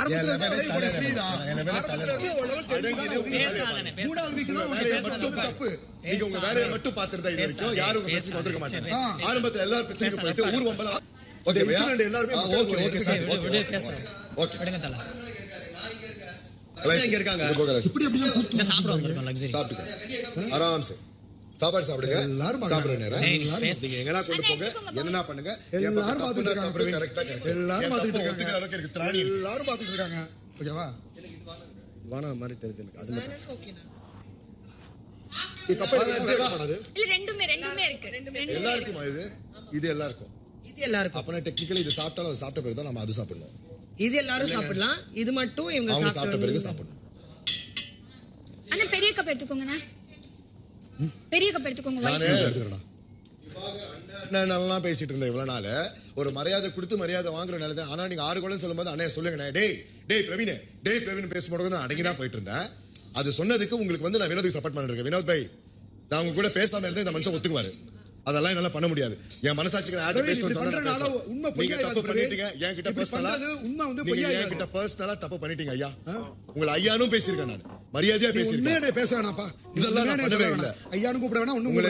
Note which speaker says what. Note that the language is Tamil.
Speaker 1: ஆரம்பத்துல இருந்து அலைவு போட புரியுதா? ஆரம்பத்துல இருந்து ஒரு level மூணாவது வீக் தான் மட்டும் தப்பு.
Speaker 2: நீங்க உங்க வேலையை மட்டும் பார்த்துட்டு இது வரைக்கும் யாரும் உங்க பிரச்சனை வந்திருக்க மாட்டாங்க. ஆரம்பத்துல எல்லாரும் பிரச்சனைக்கு போயிட்டு ஊர் வம்பல. ஓகே
Speaker 1: எல்லாரும்
Speaker 2: ஓகே சார் ஓகே
Speaker 3: விடுங்க தல.
Speaker 2: எல்லாம் இங்க இருக்காங்க.
Speaker 1: இப்படி அப்படியே கூத்து
Speaker 3: சாப்பிட வந்திருக்கோம் லக்ஸரி.
Speaker 2: சாப்பிடுங்க ஆராம்சே. சாப்பாடு சாப்பிடுங்க.
Speaker 1: எல்லாரும்
Speaker 2: சாப்பிடுற நேரம் நீங்க எங்கனா கொண்டு போங்க. என்னன்னா பண்ணுங்க.
Speaker 1: எல்லாரும் பாத்துட்டு இருக்காங்க.
Speaker 2: கரெக்ட்டா
Speaker 1: எல்லாரும் பாத்துட்டு இருக்காங்க.
Speaker 2: அளவுக்கு இருக்கு திராணி.
Speaker 1: எல்லாரும் பாத்துட்டு இருக்காங்க. ஓகேவா?
Speaker 2: வானா மாதிரி தெரியுது எனக்கு. அது மட்டும்.
Speaker 4: ஓகேனா.
Speaker 2: இது கப்பல் பண்ணது.
Speaker 4: இல்ல ரெண்டுமே இருக்கு.
Speaker 2: எல்லாருக்கும் இது எல்லாருக்கும்.
Speaker 4: இது எல்லாருக்கும்.
Speaker 2: அப்பனா டெக்னிக்கலி இது சாப்பிட்டாலும் அது சாப்பிட்ட பிறகு தான் நம்ம அது சாப்பிடணும்.
Speaker 4: இது எல்லாரும் சாப்பிடலாம். இது மட்டும் இவங்க
Speaker 2: சாப்பிட்ட பிறகு சாப்பிடணும்.
Speaker 4: அண்ணா பெரிய கப் எடுத்துக்கோங்கண்ணா. பெரிய கப் எடுத்துக்கோங்க.
Speaker 2: நானே எடுத்துறடா. நான் நல்லா பேசிட்டு இருந்தேன் இவ்வளவு நாள். ஒரு மரியாதை கொடுத்து மரியாதை வாங்குற நிலை தான். ஆனா நீங்க 6 கோலன்னு சொல்லும்போது அண்ணே சொல்லுங்க டேய் பிரவீன் பேசும்போது நான் அடங்கி தான் போயிட்டு இருந்தேன். அது சொன்னதுக்கு உங்களுக்கு வந்து நான் வினோதுக்கு சப்போர்ட் பண்ணிட்டு இருக்கேன். வினோத் பாய் நான் உங்க கூட பேசாம இருந்தே இந்த மனுஷன் ஒத்துக்குவாரு. அதெல்லாம் என்னால பண்ண முடியாது. என் மனசாட்சிக்கு ஆட் பேஸ்ட் பண்ணறனால
Speaker 1: உண்மை
Speaker 2: நீங்க தப்பு பண்ணிட்டீங்க. என்கிட்ட பர்சனலா
Speaker 1: உண்மை வந்து பொய்யா
Speaker 2: என்கிட்ட பர்சனலா தப்பு பண்ணிட்டீங்க ஐயா. உங்களை ஐயானும் பேசியிருக்கேன் நான். மரியாதையா பேசியிருக்கேன்.
Speaker 1: உண்மையே பேச வேணாப்பா.
Speaker 2: இதெல்லாம் நான் பண்ணவே இல்லை.
Speaker 1: ஐயானு கூப்பிட வேணா.
Speaker 2: உங்களை